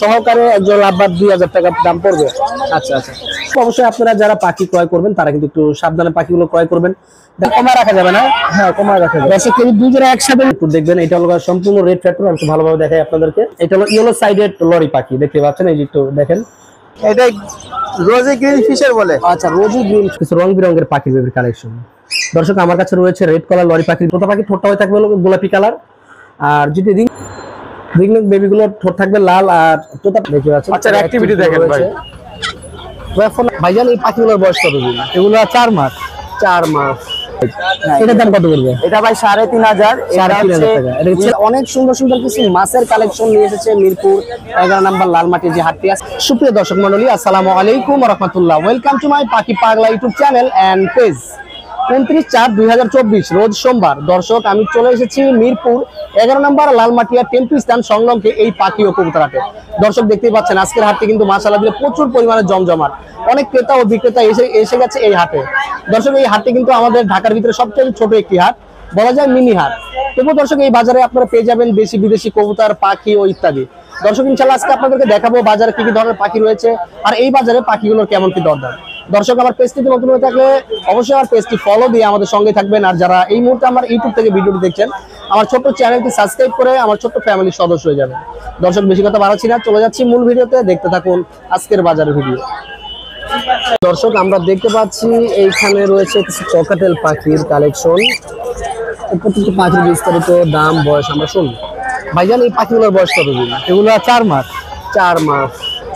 সহকারে একজন লাভবার 2000 টাকা দাম পড়বে। আচ্ছা আচ্ছা, অবশ্যই আপনারা যারা পাখি ক্রয় করবেন তারা কিন্তু একটু সাবধানে পাখিগুলো ক্রয় করবেন। কমা রাখা যাবে না? হ্যাঁ, কমা রাখা যাবে। দর্শক কেজি দুই জোড়া একসাথে একটু দেখবেন। এটা হলো সম্পূর্ণ রেড ফ্যাক্টর, একটু ভালোভাবে দেখাই আপনাদেরকে। এটা হলো ইয়েলো সাইডেড লরি পাখি, দেখতে পাচ্ছেন, এই যে একটু দেখেন। এটা রোজি গ্রিন ফিশার বলে। আচ্ছা, রোজি গ্রিন, কিছু রং বেরঙের পাখির বেবির কালেকশন। দর্শক আমার কাছে রয়েছে রেড কালার লরি পাখি। তোতা পাখি ঠোঁটটা হয়ে থাকবে গোলাপি কালার, আর যদি রিং নেক বেবি গুলো ঠোঁট থাকবে লাল, আর তোতা দেখতে পাচ্ছেন। আচ্ছা, অ্যাক্টিভিটি দেখেন ভাই। ভাইজান এই পাখিগুলোর বয়স কত দিন? এগুলো 4 মাস। 4 মাস। এটার দাম কত পড়বে? এটা ভাই 3500। 3500 টাকা। এটা হচ্ছে অনেক সুন্দর সুন্দর কিছু মাছের কালেকশন নিয়ে এসেছে মিরপুর 11 নম্বর লালমাটির যে হাটটি আছে। সুপ্রিয় দর্শক মণ্ডলী, আসসালামু আলাইকুম ওয়া রাহমাতুল্লাহ। ওয়েলকাম টু মাই পাখি পাগলা ইউটিউব চ্যানেল এন্ড পেজ। 29/4/2024 রোজ সোমবার। দর্শক, আমি চলে এসেছি মিরপুর 11 নম্বর লালমাটিয়া টেম্পু স্ট্যান্ড সংলগ্ন এই পাখি ও কবুতর হাটে। দর্শক দেখতেই পাচ্ছেন আজকের হাটটি কিন্তু মাশাআল্লাহ দিয়ে প্রচুর পরিমাণে জমজমাট। অনেক ক্রেতা ও বিক্রেতা এসে গেছে এই হাটে। দর্শক, এই হাটটি কিন্তু আমাদের ঢাকার ভিতরে সবচেয়ে ছোট একটি হাট, বলা যায় মিনি হাট। তবুও দর্শক, এই বাজারে আপনারা পেয়ে যাবেন দেশি বিদেশি কবুতর, পাখি ও ইত্যাদি। দর্শক, ইনশাআল্লাহ আজকে আপনাদেরকে দেখাবো বাজারে কি কি ধরনের পাখি রয়েছে আর এই বাজারে পাখিগুলোর কেমন কি দরদাম। দর্শক, আমার পেজটিতে নতুন হয়ে থাকলে অবশ্যই আমার পেজটি ফলো দিয়ে আমাদের সঙ্গে থাকবেন। আর যারা এই মুহূর্তে আমার ইউটিউব থেকে ভিডিওটি দেখছেন, আমার ছোট্ট চ্যানেলটি সাবস্ক্রাইব করে আমার ছোট্ট ফ্যামিলির সদস্য হয়ে যাবেন। দর্শক, বেশি কথা বাড়াচ্ছি না, চলে যাচ্ছি মূল ভিডিওতে। দেখতে থাকুন আজকের বাজারের ভিডিও। দর্শক, আমরা দেখতে পাচ্ছি এইখানে রয়েছে কিছু চকাটেল পাখির কালেকশন। প্রত্যেকটি পাখির বিস্তারিত দাম, বয়স আমরা শুনবো। ভাইজান এই পাখিগুলোর বয়স কত দিন? এগুলো 4 মাস। 4 মাস।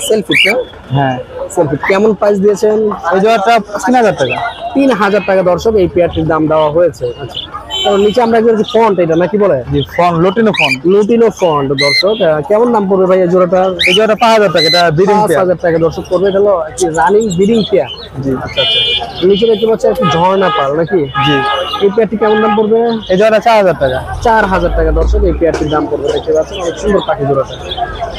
সেলফিট না? হ্যাঁ, সেলফিট। কেমন প্রাইস দিয়েছেন? এই জোড়াটা 3000 টাকা। 3000 টাকা। দর্শক, এই পেয়ারটির দাম দেওয়া হয়েছে। আচ্ছা, তো নিচে আমরা একটু ফন্ট, এটা নাকি বলে? জি, font, lutino font. Lutino font. দর্শক, কেমন দাম পড়বে ভাই এই জোড়াটা? এই জোড়াটা 5000 টাকা। এটা ব্রিডিং পেয়ার। 5000 টাকা দর্শক পড়বে। এটা হলো কি রানিং ব্রিডিং পেয়ার? জি। আচ্ছা আচ্ছা। নিচে দেখতে পাচ্ছি একটু ঝর্ণা পাল নাকি? জি। এই পেয়ারটি কেমন দাম পড়বে? এই জোড়াটা 4000 টাকা। 4000 টাকা। দর্শক, এই পেয়ারটির দাম পড়বে। দেখতে পাচ্ছেন অনেক সুন্দর পাখি জোড়াটা।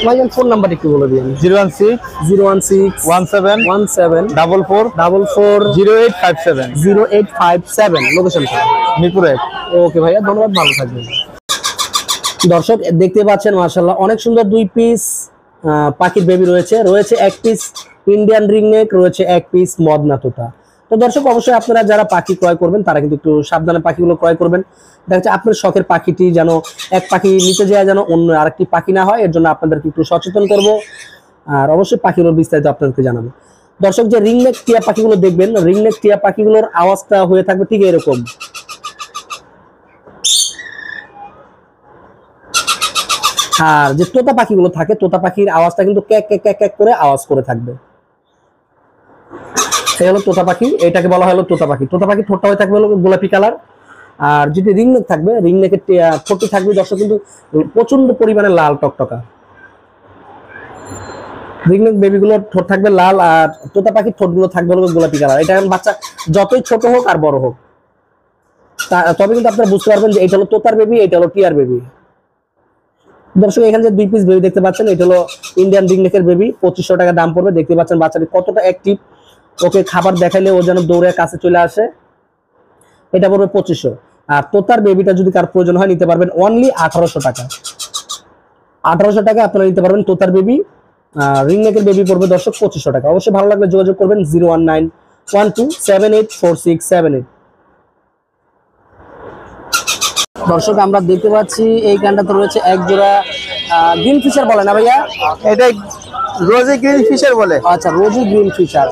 ভাইজান ফোন নাম্বারটি একটু বলে দিন। 016 016 17 17 44 44 0857 0857। লোকেশন মিরপুর 1। ওকে ভাইয়া, ধন্যবাদ, ভালো থাকবেন। দর্শক, দেখতে পাচ্ছেন মাশাআল্লাহ অনেক সুন্দর 2 পিস পাখির বেবি রয়েছে। রয়েছে 1 পিস ইন্ডিয়ান রিং নেক, রয়েছে 1 পিস মদনা তোতা। তো দর্শক, অবশ্যই আপনারা যারা পাখি ক্রয় করবেন তারা কিন্তু একটু সাবধানে পাখিগুলো ক্রয় করবেন। দেখা যাচ্ছে আপনার শখের পাখিটি যেন এক পাখি নিতে যায় যেন অন্য আরেকটি পাখি না হয়, এর জন্য আপনাদেরকে একটু সচেতন করব। আর অবশ্যই পাখিগুলোর বিস্তারিত আপনাদেরকে জানাবো। দর্শক, যে রিং নেক টিয়া পাখিগুলো দেখবেন, রিং নেক টিয়া পাখিগুলোর আওয়াজটা হয়ে থাকবে ঠিক এরকম। আর যে তোতা পাখিগুলো থাকে, তোতা পাখির আওয়াজটা কিন্তু ক্যাক ক্যাক ক্যাক ক্যাক করে আওয়াজ করে থাকবে। এই হলো তোতা পাখি, এটাকে বলা হলো তোতা পাখি। তোতা পাখি ঠোঁটটা হয়ে থাকবে হলো গোলাপি কালার, আর যদি রিং নেক থাকবে, রিং নেকের ঠোঁটটি থাকবে দর্শক কিন্তু প্রচন্ড পরিমাণে লাল টকটকা। রিং নেক বেবিগুলোর ঠোঁট থাকবে লাল, আর তোতা পাখির ঠোঁটগুলো থাকবে হলো গোলাপি কালার। এটা বাচ্চা যতই ছোট হোক আর বড় হোক, তবে কিন্তু আপনারা বুঝতে পারবেন যে এটা হলো তোতার বেবি, এটা হলো টিয়ার বেবি। দর্শক, এখানে যে 2 পিস বেবি দেখতে পাচ্ছেন, এটা হলো ইন্ডিয়ান রিং নেকের বেবি। 2500 টাকা দাম পড়বে। দেখতে পাচ্ছেন বাচ্চাটি কতটা অ্যাক্টিভ। ওকে খাবার দেখাইলে ও যেন দৌড়ে কাছে চলে আসে। এটা পড়বে 2500। আর তোতার বেবিটা যদি কার প্রয়োজন হয় নিতে পারবেন অনলি 1800 টাকা। 1800 টাকা আপনারা নিতে পারবেন তোতার বেবি। রিং নেকের বেবি পড়বে দর্শক 2500 টাকা। অবশ্যই ভালো লাগলে যোগাযোগ করবেন 01912784678। দর্শক, আমরা দেখতে পাচ্ছি এই গানটাতে রয়েছে এক জোড়া গ্রিন ফিশার বলে না ভাইয়া? এটা রোজি গ্রিন ফিশার বলে। আচ্ছা, রোজি গ্রিন ফিশার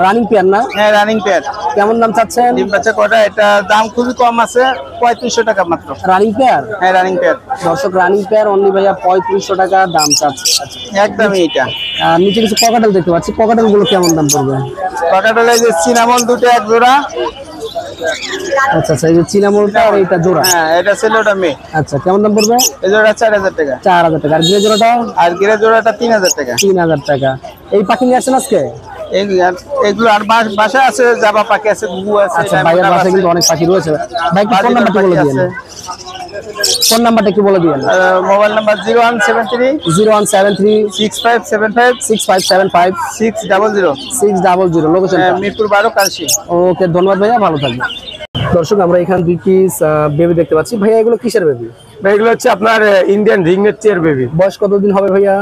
রানিং পেয়ার না? হ্যাঁ, রানিং পেয়ার। কেমন দাম চাচ্ছেন? ডিম বাচ্চা কটা। এটা দাম খুবই কম আছে, 3500 টাকা মাত্র। Running pair? হ্যাঁ, রানিং পেয়ার। দর্শক, রানিং পেয়ার অনলি ভাইয়া 3500 টাকা দাম চাচ্ছে। আচ্ছা, একদমই এটা। নিচে কিছু ককাটেল দেখতে পাচ্ছি, ককাটেল গুলো কেমন দাম পড়বে? ককাটেলের যে সিনামন দুটো এক জোড়া। আচ্ছা আচ্ছা, এই যে চিনামলটা আর এইটা জোড়া? হ্যাঁ, এটা ছিল, ওটা মেয়ে। আচ্ছা, কেমন দাম পড়বে? এই জোড়া 4000 টাকা। 4000 টাকা। আর গ্রে জোড়াটা? আর গ্রে জোড়াটা 3000 টাকা। 3000 টাকা। এই পাখি নিয়ে আসছেন আজকে? এগুলো আর বাসায় আছে, জাবা পাখি আছে, ঘুঘু আছে। আচ্ছা, ভাইয়ের বাসায় কিন্তু অনেক পাখি রয়েছে। ভাই, ফোন নাম্বারটা বলে দিন। ফোন নাম্বারটা কি বলে দিন? Mobile number 0173 0173 6575 6575 600 600। Location Mirpur 12 Kalshi. Okay, ধন্যবাদ ভাইয়া, ভালো থাকবেন। দর্শক আমরা এখানে দুই পিস বেবি দেখতে পাচ্ছি ভাইয়া, এগুলো কিসের বেবি? এগুলো হচ্ছে আপনার ইন্ডিয়ান রিংনেট চেয়ার বেবি। বয়স কতদিন হবে ভাইয়া?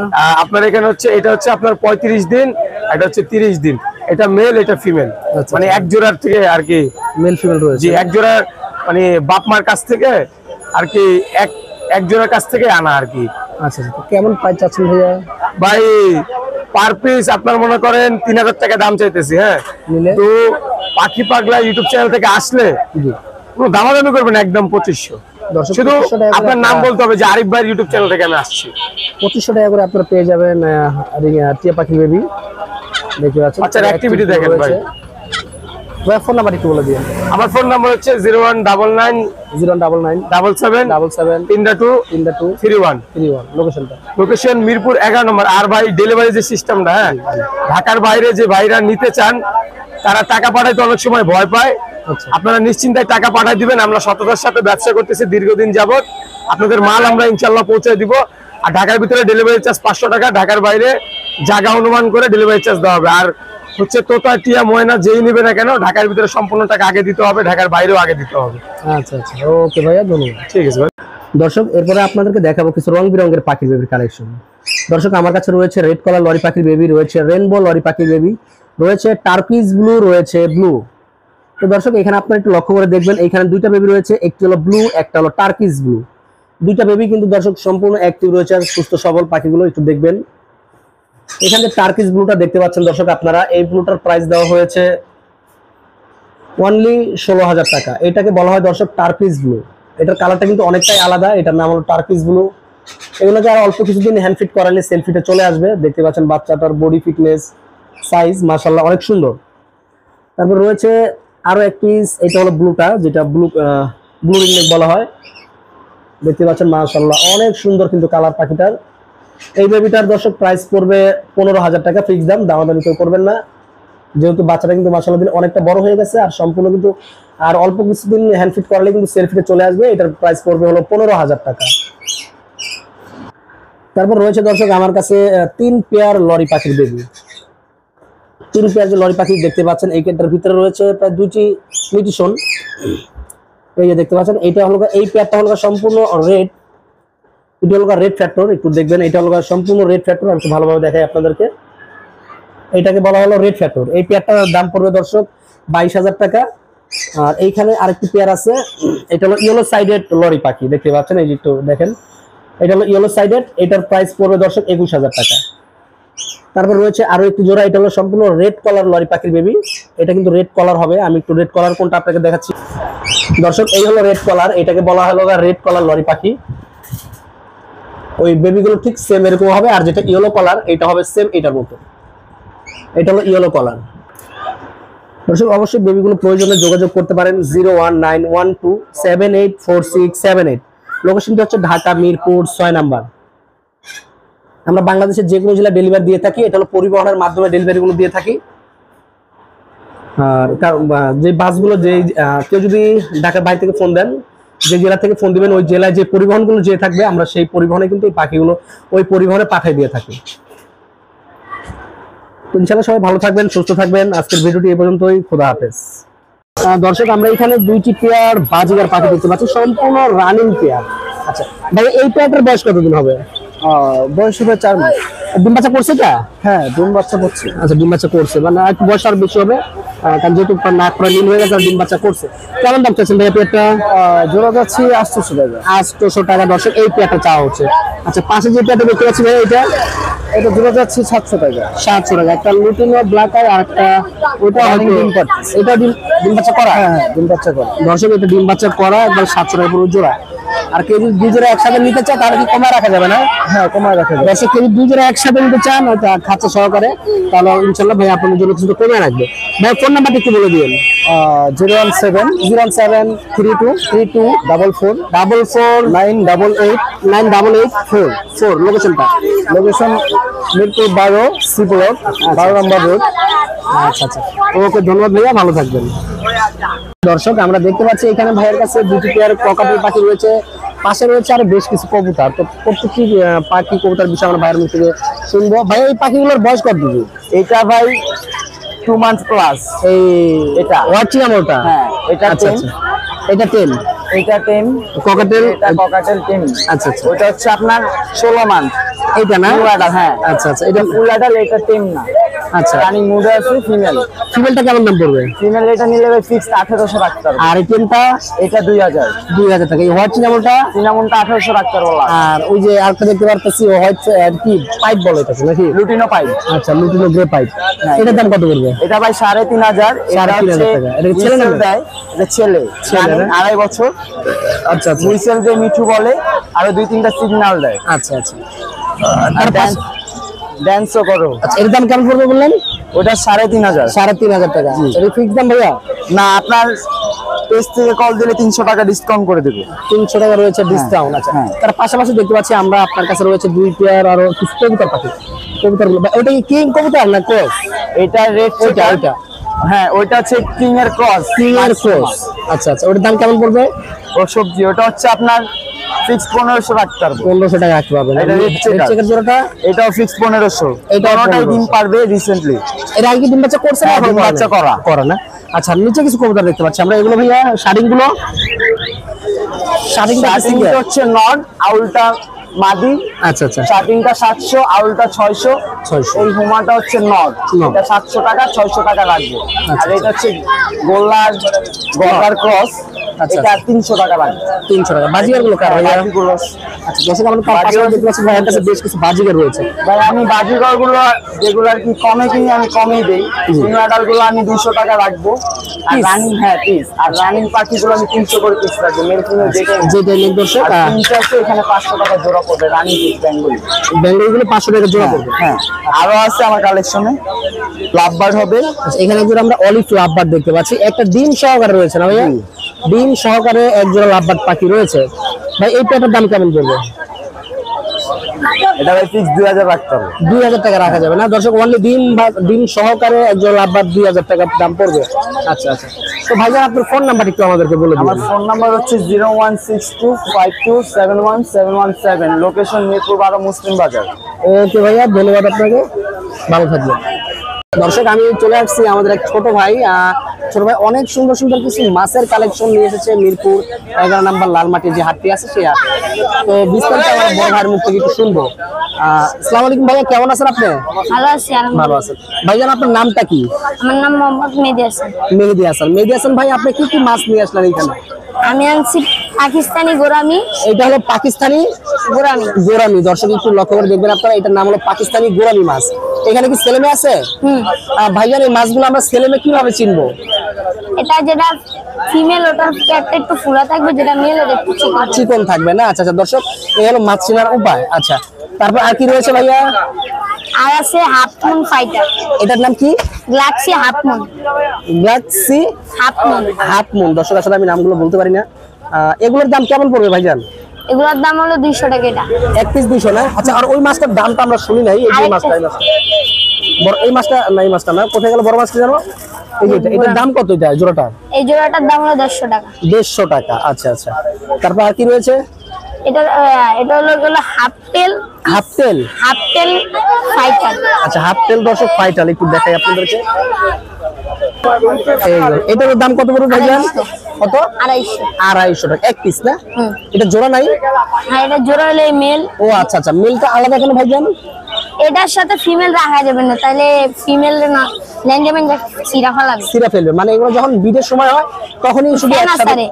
আপনার এখানে হচ্ছে এটা হচ্ছে আপনার 35 দিন, এটা হচ্ছে 30 দিন। এটা মেল, এটা ফিমেল, মানে এক জোড়ার থেকে আর কি মেল ফিমেল রয়েছে। জি, এক জোড়া মানে বাপ মার কাছ থেকে আর কি এক জোড়ার কাছ থেকে আনা আর কি। আচ্ছা, কেমন প্রাইস চাচ্ছেন ভাইয়া? ভাই পার পিস আপনার মনে করেন 3000 টাকা দাম চাইতেছি। হ্যাঁ, তো পাখি পাগলা ইউটিউব চ্যানেল থেকে আসলে কোনো দামাদামি করবেন একদম 2500। শুধু আপনার নাম বলতে হবে যে আরিফ ভাই ইউটিউব চ্যানেল থেকে আমি আসছি। 2500 টাকা করে আপনারা পেয়ে যাবেন টিয়া পাখি বেবি। দেখতে পাচ্ছেন আচ্ছা, অ্যাক্টিভিটি দেখেন ভাই। ফোন নাম্বার একটু বলে দিন। আমার ফোন নাম্বার হচ্ছে 0199 099 77 77 32 31। লোকেশনটা? লোকেশন মিরপুর 11 নম্বর। আর ভাই ডেলিভারি যে সিস্টেমটা, হ্যাঁ, ঢাকার বাইরে যে ভাইরা নিতে চান তারা টাকা পাঠাইতে অনেক সময় ভয় পায়। আপনারা নিশ্চিন্তায় টাকা পাঠাই দিবেন। আমরা সততার সাথে ব্যবসা করতেছি দীর্ঘদিন যাবত। আপনাদের মাল আমরা ইনশাল্লাহ পৌঁছে দিব। আর ঢাকার ভিতরে ডেলিভারি চার্জ 500 টাকা, ঢাকার বাইরে জায়গা অনুমান করে ডেলিভারি চার্জ দেওয়া হবে। আর হচ্ছে তোতা টিয়া ময়না যেই নিবে না কেন ঢাকার ভিতরে সম্পূর্ণ টাকা আগে দিতে হবে, ঢাকার বাইরেও আগে দিতে হবে। আচ্ছা, ওকে ভাইয়া, ধন্যবাদ। ঠিক আছে ভাই। দর্শক এরপরে আপনাদেরকে দেখাবো কিছু রং বেরঙের পাখির বেবির কালেকশন। দর্শক আমার কাছে রয়েছে রেড কালার লরি পাখির বেবি, রয়েছে রেনবো লরি পাখির বেবি, রয়েছে টার্কিশ ব্লু, রয়েছে ব্লু। তো দর্শক এখানে আপনারা একটু লক্ষ্য করে দেখবেন, এখানে দুইটা বেবি রয়েছে, একটি হলো ব্লু, একটা হলো টার্কিশ ব্লু। দুইটা বেবি কিন্তু দর্শক সম্পূর্ণ অ্যাক্টিভ রয়েছে আর সুস্থ সবল পাখিগুলো একটু দেখবেন। এখানে টার্কিশ ব্লুটা দেখতে পাচ্ছেন দর্শক আপনারা, এই ব্লুটার প্রাইস দেওয়া হয়েছে অনলি 16,000 টাকা। এটাকে বলা হয় দর্শক টার্কিশ ব্লু। এটার কালারটা কিন্তু অনেকটাই আলাদা, এটার নাম হলো টার্কিশ ব্লু। এগুলোকে আর অল্প কিছুদিন হ্যান্ড ফিট করালে সেলফিটে চলে আসবে। দেখতে পাচ্ছেন বাচ্চাটার বডি ফিটনেস, সাইজ মাশাআল্লাহ অনেক সুন্দর। তারপর রয়েছে আরো এক পিস, এটা হলো ব্লুটা, যেটা ব্লু রিংনেক বলা হয়। দেখতে পাচ্ছেন মাশাআল্লাহ অনেক সুন্দর কিন্তু কালার পাখিটার। এই বেবিটার দর্শক প্রাইস পড়বে 15,000 টাকা, ফিক্স দাম, দামাদামি কেউ করবেন না। যেহেতু বাচ্চাটা কিন্তু মাশাআল্লাহ দিন অনেকটা বড় হয়ে গেছে আর সম্পূর্ণ কিন্তু আর অল্প কিছুদিন হ্যান্ড ফিট করালে কিন্তু সেলফিটে চলে আসবে। এটার প্রাইস পড়বে হলো 15,000 টাকা। তারপর রয়েছে দর্শক আমার কাছে 3 পেয়ার লরি পাখির বেবি। 3 পেয়ার যে লরি পাখি দেখতে পাচ্ছেন, এই কেটার ভিতরে রয়েছে প্রায় 2টি মিউটেশন। এই যে দেখতে পাচ্ছেন, এটা হলো এই পেয়ারটা হলো সম্পূর্ণ রেড, এটা হলো রেড ফ্যাক্টর। একটু দেখবেন, এটা হলো সম্পূর্ণ রেড ফ্যাক্টর। আমি একটু ভালোভাবে দেখাই আপনাদেরকে। এটাকে বলা হলো রেড ফ্যাক্টর। এই পেয়ারটার দাম পড়বে দর্শক 22,000 টাকা। আর এইখানে আরেকটি পেয়ার আছে, এটা হলো ইয়েলো সাইডেড লরি পাখি। দেখতে পাচ্ছেন, এই যে একটু দেখেন, এটা হলো ইয়েলো সাইডেড। এটার প্রাইস পড়বে দর্শক 21,000 টাকা। তারপর রয়েছে আরো একটি জোড়া, এটা হলো সম্পূর্ণ রেড কলার লরি পাখির বেবি। এটা কিন্তু রেড কলার হবে। আমি একটু রেড কলার কোনটা আপনাকে দেখাচ্ছি দর্শক। এই হলো রেড কলার, এটাকে বলা হলো রেড কলার লরি পাখি। ওই বেবিগুলো ঠিক সেম এরকম হবে। আর যেটা ইয়েলো কলার, এটা হবে সেম এটার মতো। এটা হলো ইয়েলো কলার। দর্শক অবশ্যই বেবিগুলো প্রয়োজনে যোগাযোগ করতে পারেন 01912784678। লোকেশনটা হচ্ছে ঢাকা মিরপুর 6 নাম্বার। আমরা বাংলাদেশের যে কোনো জেলায় ডেলিভারি দিয়ে থাকি। এটা হলো পরিবহনের মাধ্যমে ডেলিভারিগুলো দিয়ে থাকি। আর যে বাসগুলো, যে কেউ যদি ঢাকার বাইরে থেকে ফোন দেন, যে জেলা থেকে ফোন দিবেন, ওই জেলায় যে পরিবহনগুলো যে থাকবে আমরা সেই পরিবহনে কিন্তু এই পাখিগুলো ওই পরিবহনে পাঠিয়ে দিয়ে থাকি। ইনশাআল্লাহ সবাই ভালো থাকবেন, সুস্থ থাকবেন। আজকের ভিডিওটি এই পর্যন্তই। খোদা হাফেজ। দর্শক আমরা এখানে 2টি পেয়ার বাজিগার পাখি দেখতে পাচ্ছি, সম্পূর্ণ রানিং পেয়ার। আচ্ছা ভাই, এই পেয়ারটার বয়স কতদিন হবে? বয়স হবে 4 মাস। ডিম বাচ্চা করছে টা? হ্যাঁ, ডিম বাচ্চা করছে। আচ্ছা, ডিম বাচ্চা করছে, মানে একটু বয়স আর বেশি হবে, কারণ যেহেতু নাক পুরো নীল হয়ে গেছে আর ডিম বাচ্চা করছে। কেমন দাম চাচ্ছেন ভাই পেয়ারটা? জোড়া যাচ্ছে 800 টাকা। 800 টাকা দর্শক এই পেয়ারটা চাওয়া হচ্ছে। আচ্ছা, পাশে যে পেয়ারটা দেখতে পাচ্ছি ভাই, এটা জোড়া যাচ্ছে 700 টাকা। 700 টাকা। একটা লুটিনো ব্ল্যাক আর একটা ওটা হয়তো ডিম পাচ্ছে। এটা ডিম বাচ্চা করা? হ্যাঁ, ডিম বাচ্চা করা দর্শক, এটা ডিম বাচ্চা করা, একবার 700 টাকা পুরো জোড়া। আর কেউ যদি 2 জোড়া একসাথে নিতে চায় তাহলে কি কমায় রাখা যাবে না? হ্যাঁ, কমায় রাখা যাবে। দর্শক কেউ 2 জোড়া একসাথে নিতে চান খাঁচা সহকারে, তাহলে ইনশাআল্লাহ ভাই আপনাদের জন্য কিছু কমে রাখবে। ভাই ফোন নাম্বারটা একটু বলে দিন। 017323444988884। লোকেশনটা? লোকেশন মিরপুর 12 সি ব্লক, 12 নম্বর রোড। আচ্ছা, ওকে, ধন্যবাদ ভাইয়া, ভালো থাকবেন। দর্শক আমরা দেখতে পাচ্ছি এখানে ভাইয়ের কাছে 2টি পেয়ার ককাটেল পাখি রয়েছে, পাশে রয়েছে আরো বেশ কিছু কবুতর। তো প্রত্যেকটি পাখি কবুতর বিষয়ে আমরা ভাইয়ের মুখ থেকে শুনবো। ভাই এই পাখিগুলোর বয়স কত দিন? এটা ভাই 2 মান্থ প্লাস। এই এটা ওয়াচিং আমলটা? হ্যাঁ, এটা আচ্ছা, এটা 10, এটা 10, ককাটেল এটা ককাটেল 10। আচ্ছা আচ্ছা, ওটা হচ্ছে আপনার 16 মান্থ। এটা না ফুল অ্যাডাল্ট, হ্যাঁ। আচ্ছা আচ্ছা, এটা ফুল অ্যাডাল্ট, এটা 10 না। আচ্ছা, রানিং মুডে আছে ফিমেল। ফিমেলটা কেমন দাম পড়বে? ফিমেল এটা নিলে ফিক্স 1800 রাখতে হবে। আর এই টেমটা এটা 2000। 2000 টাকা। এই হোয়াইট চিনামলটা? সিনামনটা 1800 রাখতে বলা। আর ওই যে আরেকটা দেখতে পারতেছি হোয়াইট কি পাইপ বলে এটাকে নাকি? Lutino pipe. আচ্ছা, লুটিনো গ্রে পাইপ। এটার দাম কত পড়বে? এটা ভাই 3500। এটা 3500 হচ্ছে টাকা। এটা কি ছেলে না হুইসেল দেয়, এটা ছেলে। ছেলে না? 2.5 বছর। আচ্ছা আচ্ছা হুইসেল দিয়ে মিঠু বলে, আর 2-3টা সিগন্যাল দেয়। আচ্ছা আচ্ছা। আর ড্যান্সও করো। আচ্ছা, এর দাম কেমন পড়বে বললেন? ওটা 3500। 3500 টাকা। এটা ফিক্স দাম ভাইয়া? না, আপনার পেজ থেকে কল দিলে 300 টাকা ডিসকাউন্ট করে দেবো। 300 টাকা রয়েছে ডিসকাউন্ট। আচ্ছা, হ্যাঁ। তার পাশাপাশি দেখতে পাচ্ছি আমরা আপনার কাছে রয়েছে 2 পেয়ার আরো কিছু কবুতর পাখি। কবুতরগুলো ওটা কি কিং কবুতর না ক্রস? এটা রেড ওইটা ওইটা হ্যাঁ, ওইটা হচ্ছে কিং এর ক্রস। কিং এর ক্রস। আচ্ছা আচ্ছা, ওটার দাম কেমন পড়বে? ও সবজি, ওটা হচ্ছে আপনার ফিক্স 1500 রাখতে পারবো। 1500 টাকা রাখতে পারবেন। এটা red checker। রেড চেকার জোড়াটা এটাও ফিক্স 1500। এটাও কোনোটাই 1500 ডিম পারবে রিসেন্টলি। এর আগে কি ডিম বাচ্চা করছে না? হ্যাঁ, এখন ডিম বাচ্চা করা। করা না। আচ্ছা, নিচে কিছু কবুতর দেখতে পাচ্ছি আমরা, এগুলো ভাইয়া শার্টিং গুলো? শার্টিংটা কি শার্টিংটা single? হচ্ছে নট, আউলটা মাদি। আচ্ছা আচ্ছা, শার্টিংটা 700, আউলটা 600। 600। এই হুমাটা হচ্ছে নট, নট। এটা 700 টাকা, 600 টাকা লাগবে। আচ্ছা, আর এটা হচ্ছে গোল্লার গলার ক্রস, আচ্ছা, এটা 300 টাকা লাগবে। 300 টাকা। বাজিগার গুলো কার ভাইয়া? বাজিগুলো আচ্ছা, দর্শক আমরা তার পাশে দেখতে পাচ্ছি ভাইয়ের কাছে বেশ কিছু বাজিগার রয়েছে। ভাই, আমি বাজিগর গুলো যেগুলো আর কি কমে কিনি আমি কমেই দেই। সিনিয়র গুলো আমি 200 টাকা রাখবো। আর Piece? রানিং, হ্যাঁ পিস। আর রানিং পাখিগুলো আমি 300 করে পিস রাখবো। মেল ফিমেল যেটা যেটা নেই দর্শক, আর তিনটা আছে, এখানে 500 টাকা জোড়া পড়বে রানিং পিস বেঙ্গলি। বেঙ্গলি গুলো 500 টাকা জোড়া পড়বে। হ্যাঁ, আরো আছে আমার কালেকশনে। লাভবার্ড হবে। আচ্ছা, এখানে একজন আমরা অলিভ লাভবার্ড দেখতে পাচ্ছি, একটা ডিম সহকারে রয়েছে না ভাইয়া? ডিম সহকারে এক জোড়া লাভবার্ড পাখি রয়েছে। ভাই এই পেটার দাম কেমন পড়বে? এটা ভাই ফিক্স 2000 রাখতে হবে। 2000 টাকা রাখা যাবে না দর্শক? অনলি ডিম সহকারে এক জোড়া লাভবার্ড 2000 টাকা দাম পড়বে। আচ্ছা আচ্ছা, তো ভাইজান আপনার ফোন নাম্বার একটু আমাদেরকে বলে দিন। আমার ফোন নাম্বার হচ্ছে 01625271717। লোকেশন মিরপুর 12 মুসলিম বাজার। ওকে ভাইয়া, ধন্যবাদ আপনাকে, ভালো থাকবেন। দর্শক আমি চলে আসছি আমাদের এক ছোট ভাই অনেক সুন্দর সুন্দর কিছু মাছের কালেকশন নিয়ে এসেছে মিরপুর 11 নম্বর লালমাটির যে হাটটি আছে সেই হাটে। তো বিস্তারিত আমার বড় ভাইয়ের মুখ থেকে একটু শুনবো। আসসালামু আলাইকুম ভাইয়া, কেমন আছেন আপনি? ভালো আছি ভালো আছেন। ভাইজান আপনার নামটা কি? আমার নাম মোহাম্মদ মেহেদী হাসান। মেহেদী হাসান। মেহেদী হাসান ভাই, আপনি কি কি মাছ নিয়ে আসলেন এইখানে? আমি আনছি পাকিস্তানি গোরামি। এটা হলো পাকিস্তানি গোরামি। গোরামি। দর্শক একটু লক্ষ্য করে দেখবেন আপনারা, এটার নাম হলো পাকিস্তানি গোরামি মাছ। এখানে কি ছেলে মেয়ে আছে? ভাইজান এই মাছগুলো আমরা ছেলে মেয়ে কিভাবে চিনবো? এটা যেটা ফিমেল ওটার পেটটা একটু ফুলা থাকবে, যেটা মেল ওটা একটু চিকন। চিকন থাকবে না? আচ্ছা আচ্ছা দর্শক, এই হলো মাছ চেনার উপায়। আচ্ছা, তারপর আর কি রয়েছে ভাইয়া? আর আছে হাফ মুন ফাইটার। এটার নাম কি? Galaxy half moon. Galaxy half moon. Half moon. দর্শক আসলে আমি নামগুলো বলতে পারি না। এগুলোর দাম কেমন পড়বে ভাইজান? এগুলোর দাম হলো 200 টাকা এটা। এক পিস 200 না? আচ্ছা, আর ওই মাছটার দামটা আমরা শুনি নাই। এই যে মাছটা, এই মাছটা না, এই মাছটা না, কোথায় গেল বড় মাছটা জানো? এই যে এটার দাম কত? এটা জোড়াটা? এই জোড়াটার দাম হলো 150 টাকা। 150 টাকা। আচ্ছা আচ্ছা, তারপর আর কি রয়েছে? এটা হলো হাফ টেল। হাফ টেল? হাফ টেল ফাইটার। আচ্ছা, হাফ টেল দর্শক ফাইটাল একটু দেখাই আপনাদেরকে। এটার দাম কত পড়বে ভাইজান? কত? 250। 250 টাকা এক পিস না? এটা জোড়া নাই? হ্যাঁ, এটা জোড়া হলে মেল। ও আচ্ছা আচ্ছা, মেলটা আলাদা কেন ভাইজান? এটার সাথে ফিমেল রাখা যাবে না, তাহলে ফিমেল না ল্যান্ডমেন সিরা ফেলাবে। সিরা ফেলবে মানে? এগুলো যখন বিডের সময় হয় তখনই শুধু ফেনা একসাথে, সারে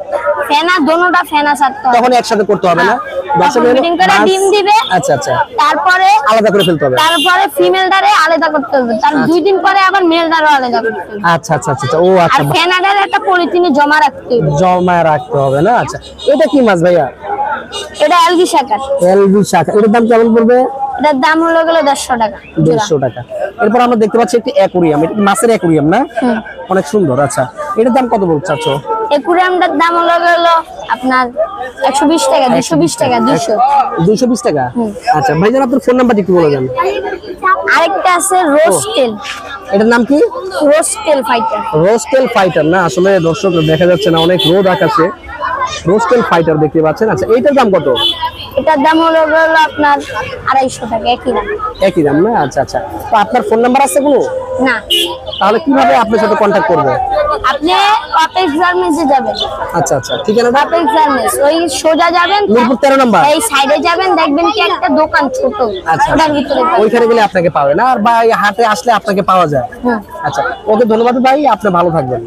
ফেনা দোনোটা ফেনা সারতে হবে। তখন একসাথে করতে হবে না? দর্শক ব্রিডিং করে ডিম দিবে। আচ্ছা আচ্ছা, তারপরে আলাদা করে ফেলতে হবে। তারপরে ফিমেলটারে আলাদা করতে হবে, তার 2 দিন পরে আবার মেলটারও আলাদা করতে হবে। আচ্ছা আচ্ছা আচ্ছা, ও আর আচ্ছা, ফেনাটারে একটা পলিথিনে জমা রাখতে হবে। জমা রাখতে হবে না? আচ্ছা, এটা কি মাছ ভাইয়া? এটা এলগি শাকার। এলবি শাখা। এটার দাম কেমন পড়বে? এটার দাম হলো 150 টাকা। 150 টাকা। এরপর আমরা দেখতে পাচ্ছি একটি অ্যাকুরিয়াম। এটা মাছের অ্যাকুরিয়াম না? অনেক সুন্দর। আচ্ছা, এটার দাম কত বলছো? একুরিয়ামটার দাম হলো আপনার 120 টাকা। 220 টাকা। 220 টাকা। আচ্ছা ভাইজান, আপনার ফোন নাম্বারটি একটু বলে দেন। আরেকটা আছে রোস্টেল। এটার নাম কি? রোস্টেল ফাইটার। রোস্টেল ফাইটার না? আসলে দর্শক দেখা যাচ্ছে না, অনেক রোদ আকাশে। রোস্টেল ফাইটার দেখতে পাচ্ছেন। আচ্ছা, এইটার দাম কত? এটার দাম হলো আপনার 250 টাকা। একই দাম। একই দাম না? আচ্ছা আচ্ছা, তো আপনার ফোন নাম্বার আছে কোনো? না, তাহলে কিভাবে আপনার সাথে কন্ট্যাক্ট করবে? আপনি অপেক্স গার্মেন্টসে যাবেন। আচ্ছা আচ্ছা, ঠিকানাটা? অপেক্স গার্মেন্টস, ওই সোজা যাবেন, মিরপুর 13 নম্বর। এই সাইডে যাবেন, দেখবেন কি একটা দোকান ছোট, আচ্ছা, ওটার ভিতরে যাবেন। ওইখানে গেলে আপনাকে পাবে না, আর বা এই হাটে আসলে আপনাকে পাওয়া যায়। হুম। আচ্ছা, ওকে ধন্যবাদ ভাই, আপনি ভালো থাকবেন।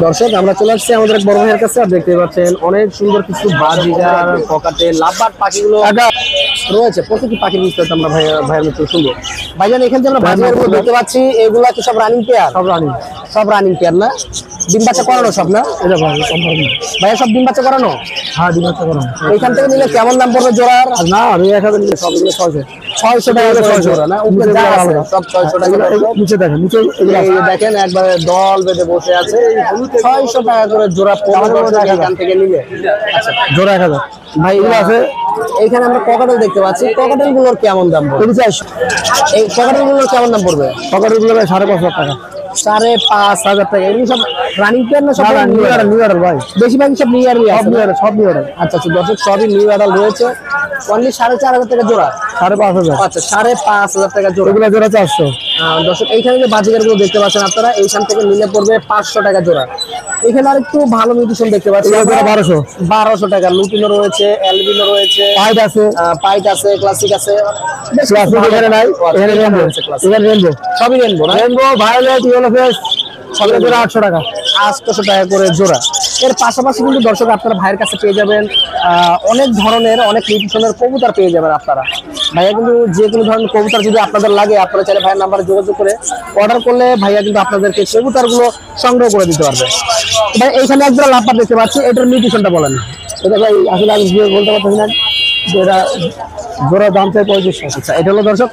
দর্শক, আমরা চলে আসছি আমাদের এক বড় ভাইয়ের কাছে। আর দেখতে পাচ্ছেন অনেক সুন্দর কিছু বাজিগার, পকাটে, লাভবার্ড পাখিগুলো রয়েছে। প্রতিটি পাখির বিস্তারিত আমরা ভাইয়ের মতো শুনবো। ভাইজান, এখানে যে আমরা বাজিগারগুলো দেখতে পাচ্ছি, এগুলা কি সব রানিং পেয়ার? সব রানিং পেয়ার না? ডিম বাচ্চা করানো সব না? এটা ভাইয়া সব ডিম বাচ্চা করানো? হ্যাঁ, ডিম বাচ্চা করানো। এখান থেকে নিলে কেমন দাম পড়বে জোড়ার? না, আমি 1000 নিলে সবগুলো 600 টাকা করে জোড়া না? উপরে যা আছে সব 600 টাকা করে। নিচে দেখেন, নিচে এগুলো এই যে দেখেন একবারে দল বেঁধে বসে আছে। 600 টাকা করে জোড়া পড়বে এখান থেকে নিলে। আচ্ছা, জোড়া 1000 ভাই এগুলো আছে। এইখানে আমরা ককাটেল দেখতে পাচ্ছি, ককাটেল গুলোর কেমন দাম পড়বে? এই ককাটেল গুলোর কেমন দাম পড়বে? সকালের গুলো 5,500 টাকা। 5,500 টাকা। এগুলো সব রানিং পেয়ার না? সব নিউ অর্ডার ভাই, বেশিরভাগ সব নিউ ইয়ারলি আছে। সব নিউ অর্ডার। আচ্ছা আচ্ছা, দর্শক সবই নিউ অ্যাডাল রয়েছে। অনলি 4,500 টাকা জোড়া। 5,500। আচ্ছা, 5,500 টাকা জোড়া। এগুলো জোড়া 400। দর্শক, এইখানে যে বাজিগার গুলো দেখতে পাচ্ছেন আপনারা, এইখান থেকে নিলে পড়বে 500 টাকা জোড়া। এখানে আর একটু ভালো মিউটেশন দেখতে পাচ্ছি, 1200 টাকা। লুটিনো রয়েছে, অ্যালবিনো রয়েছে, পাইট আছে, পাইট আছে, ক্লাসিক আছে। ক্লাসিক এখানে নাই, এখানে রেনবো, এখানে রেনবো, সবই রেনবো না? রেনবো, ভায়োলেট, ইয়েলো ফেস, সবগুলো জোড়া 800 টাকা। 800 টাকা করে জোড়া। এর পাশাপাশি কিন্তু দর্শক আপনারা ভাইয়ের কাছে পেয়ে যাবেন অনেক ধরনের, অনেক নিউট্রিশনের কবুতর পেয়ে যাবেন আপনারা। ভাইয়া কিন্তু যে কোনো ধরনের কবুতর যদি আপনাদের লাগে, আপনারা চাইলে ভাইয়ের নাম্বারে যোগাযোগ করে অর্ডার করলে ভাইয়া কিন্তু আপনাদেরকে কবুতরগুলো সংগ্রহ করে দিতে পারবে। ভাই এইখানে এক জোড়া লাভবার্ড দেখতে পাচ্ছি, এটার নিউট্রিশনটা বলেন। এটা ভাই আসলে আমি বলতে পারতেছি না, যেটা জোড়া দাম চাই 3500। আচ্ছা, এটা হলো দর্শক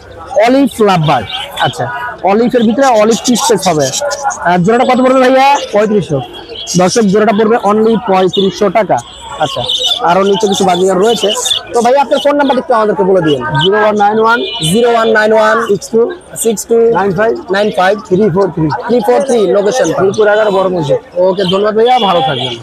অলিভ লাভবার্ড। আচ্ছা, অলিভের ভিতরে অলিভ পিসেস হবে। আর জোড়াটা কত পড়বে ভাইয়া? 3500। দর্শক, জোড়াটা পড়বে অনলি 3500 টাকা। আচ্ছা, আরো নিচে কিছু বাজিগার রয়েছে। তো ভাই আপনার ফোন নাম্বারটা একটু আমাদেরকে বলে দিন। 0191 62 95 343। লোকেশন মিরপুর 11 বড় মসজিদ। ওকে, ধন্যবাদ ভাইয়া, ভালো থাকবেন।